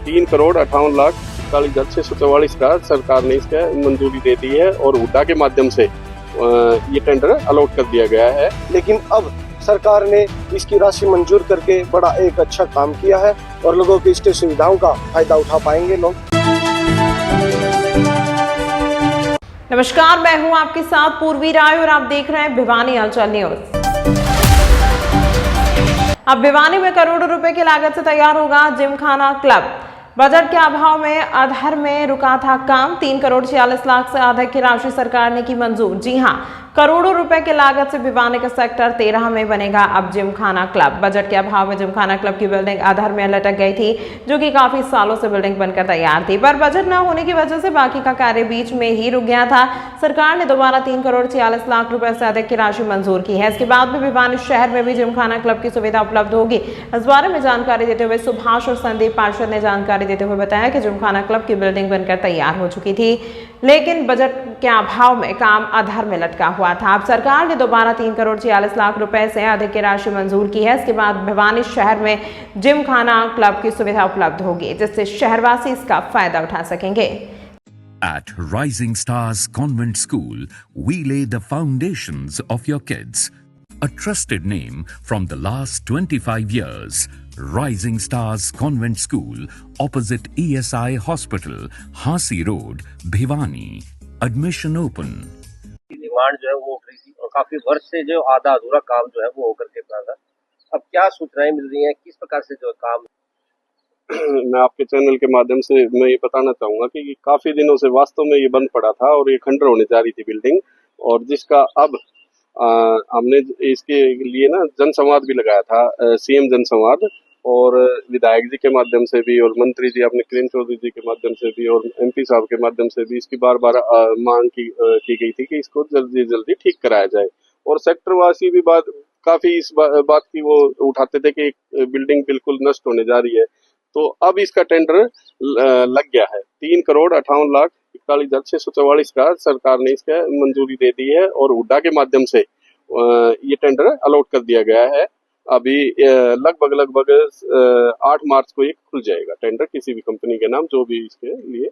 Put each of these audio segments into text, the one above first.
3,58,41,644 का सरकार ने इसका मंजूरी दे दी है और हुड्डा के माध्यम से ये टेंडर अलॉट कर दिया गया है। लेकिन अब सरकार ने इसकी राशि मंजूर करके बड़ा एक अच्छा काम किया है और लोगों की इस सुविधाओं का फायदा उठा पाएंगे लोग। नमस्कार, मैं हूं आपके साथ पूर्वी राय और आप देख रहे हैं भिवानी हलचल न्यूज। अब भिवानी में करोड़ों रुपए की लागत से तैयार होगा जिमखाना क्लब। बजट के अभाव में अधर में रुका था काम। 3,46,00,000 से अधिक की राशि सरकार ने की मंजूर। जी हां, करोड़ों रुपए की लागत से भिवानी के सेक्टर 13 में बनेगा अब जिमखाना क्लब। बजट के अभाव में जिमखाना क्लब की बिल्डिंग अधर में लटक गई थी, जो कि काफी सालों से बिल्डिंग बनकर तैयार थी, पर बजट न होने की वजह से बाकी का कार्य बीच में ही रुक गया था। सरकार ने दोबारा 3,46,00,000 रुपए से अधिक की राशि मंजूर की है। इसके बाद भी भिवानी शहर में भी जिमखाना क्लब की सुविधा उपलब्ध होगी। इस बारे में जानकारी देते हुए सुभाष और संदीप पार्षद ने जानकारी देते हुए बताया कि जिमखाना क्लब की बिल्डिंग बनकर तैयार हो चुकी थी, लेकिन बजट के अभाव में काम अधर में लटका हुआ था। अब सरकार ने दोबारा 3,46,00,000 रुपए से अधिक की राशि मंजूर की है। इसके बाद भिवानी शहर में जिमखाना क्लब की सुविधा उपलब्ध होगी, जिससे शहरवासी इसका फायदा उठा सकेंगे। At Rising Stars Convent School, we lay the foundations of your kids. A trusted name from the last 25 years. Rising Stars Convent School, opposite ESI Hospital, Hansi Road, Bhiwani. Admission open. Demand जो है वो उठ रही थी और काफी वर्ष से जो आधा अधूरा काम जो है वो होकर के पड़ा था। अब क्या सूचनाएं मिल रही हैं, किस प्रकार से जो काम मैं आपके चैनल के माध्यम से मैं ये बताना चाहूंगा कि काफी दिनों से वास्तव में ये बंद पड़ा था और ये खंडर होने जा रही थी बिल्डिंग, और जिसका अब हमने इसके लिए ना जनसंवाद भी लगाया था, सीएम जनसंवाद, और विधायक जी के माध्यम से भी और मंत्री जी अपने किरण चौधरी जी के माध्यम से भी और एमपी साहब के माध्यम से भी इसकी बार बार मांग की गई थी कि इसको जल्दी जल्दी ठीक कराया जाए। और सेक्टरवासी भी काफी इस बात की वो उठाते थे कि बिल्डिंग बिल्कुल नष्ट होने जा रही है। तो अब इसका टेंडर लग गया है। 3,58,41,644 का सरकार ने इसका मंजूरी दे दी है और हुड्डा के माध्यम से ये टेंडर अलॉट कर दिया गया है। अभी लगभग 8 मार्च को ये खुल जाएगा टेंडर, किसी भी कंपनी के नाम, जो भी इसके लिए।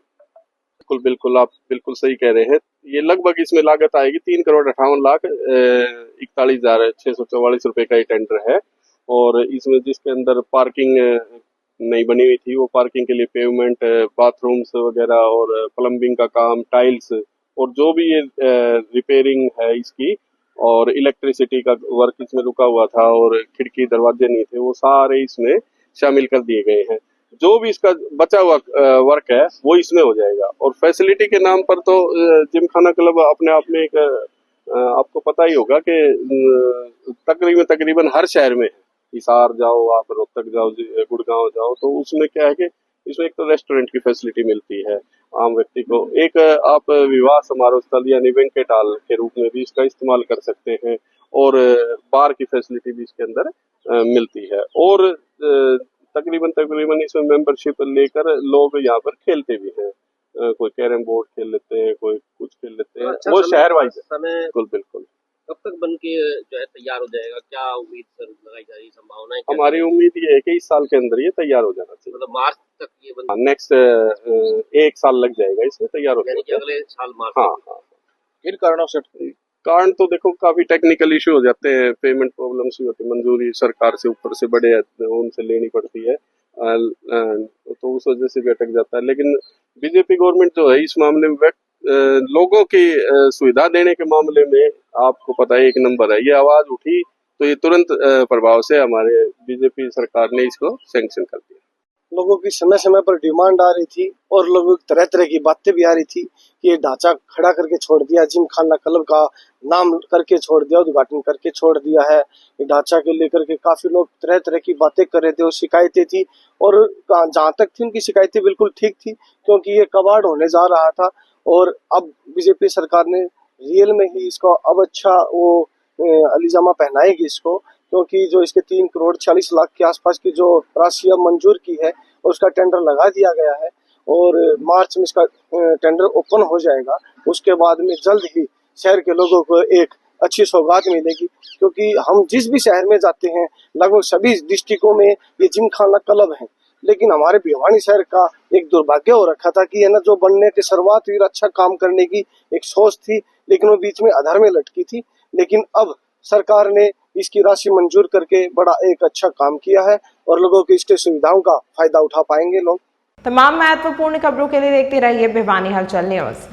बिल्कुल आप बिल्कुल सही कह रहे हैं। ये लगभग इसमें लागत आएगी 3,58,41,644 रुपए का ये टेंडर है। और इसमें जिसके अंदर पार्किंग नहीं बनी हुई थी, वो पार्किंग के लिए पेवमेंट, बाथरूम्स वगैरह और प्लम्बिंग का काम, टाइल्स, और जो भी ये रिपेयरिंग है इसकी, और इलेक्ट्रिसिटी का वर्क इसमें रुका हुआ था और खिड़की दरवाजे नहीं थे, वो सारे इसमें शामिल कर दिए गए हैं। जो भी इसका बचा हुआ वर्क है वो इसमें हो जाएगा। और फैसिलिटी के नाम पर तो जिमखाना क्लब अपने आप में एक आपको पता ही होगा कि तकरीबन हर शहर में, हिसार जाओ आप, रोहतक जाओ, गुड़गांव जाओ, तो उसमें क्या है कि इसमें एक तो रेस्टोरेंट की फैसिलिटी मिलती है आम व्यक्ति को, एक आप विवाह समारोह स्थल यानी बैंक्वेट हॉल के रूप में भी इसका इस्तेमाल कर सकते हैं, और बार की फैसिलिटी भी इसके अंदर मिलती है। और तकरीबन इसमें मेंबरशिप लेकर लोग यहाँ पर खेलते भी हैं, कोई कैरम बोर्ड खेल लेते हैं, कोई कुछ खेल लेते हैं। अच्छा, वो शहर वाइज है। बिल्कुल। कब तक बन के जो है तैयार हो जाएगा, क्या उम्मीद सर लगाई जा रही, संभावना है? हमारी उम्मीद ये है कि इस साल के अंदर ये तैयार हो जाना चाहिए। मतलब मार्च तक ये नेक्स्ट 1 साल लग जाएगा इसमें तैयार हो जाएगा, अगले साल मार्च। हाँ। किन कारणों से? कारण तो देखो काफी टेक्निकल इश्यू हो जाते हैं, पेमेंट प्रॉब्लम्स भी होती है, मंजूरी सरकार से ऊपर से बड़े उनसे लेनी पड़ती है, तो उस वजह से भी अटक जाता है। लेकिन बीजेपी गवर्नमेंट जो है इस मामले में लोगों की सुविधा देने के मामले में आपको पता है एक नंबर है। ये आवाज उठी तो ये तुरंत प्रभाव से हमारे बीजेपी सरकार ने इसको सैंक्शन कर दिया। लोगों की समय समय पर डिमांड आ रही थी और लोगों की तरह तरह की बातें भी आ रही थी कि ये ढांचा खड़ा करके छोड़ दिया, जिमखाना क्लब का नाम करके छोड़ दिया, उद्घाटन करके छोड़ दिया है। ये ढांचा के लेकर के काफी लोग तरह तरह की बातें कर रहे थे और शिकायतें थी, और जहाँ तक थी उनकी शिकायतें बिल्कुल ठीक थी, क्योंकि ये कबाड़ होने जा रहा था। और अब बीजेपी सरकार ने रियल में ही इसको अब अच्छा वो अलीजामा पहनाएगी इसको, क्योंकि जो इसके 3,46,00,000 के आसपास की जो राशि अब मंजूर की है उसका टेंडर लगा दिया गया है, और मार्च में इसका टेंडर ओपन हो जाएगा। उसके बाद में जल्द ही शहर के लोगों को एक अच्छी सौगात मिलेगी, क्योंकि हम जिस भी शहर में जाते हैं लगभग सभी डिस्ट्रिक्टों में ये जिमखाना क्लब है। लेकिन हमारे भिवानी शहर का एक दुर्भाग्य हो रखा था कि है ना, जो बनने की शुरुआत हुई, अच्छा काम करने की एक सोच थी, लेकिन वो बीच में अधर में लटकी थी। लेकिन अब सरकार ने इसकी राशि मंजूर करके बड़ा एक अच्छा काम किया है और लोगों की इसके सुविधाओं का फायदा उठा पाएंगे लोग। तमाम महत्वपूर्ण खबरों के लिए देखते रहिए भिवानी हलचल न्यूज।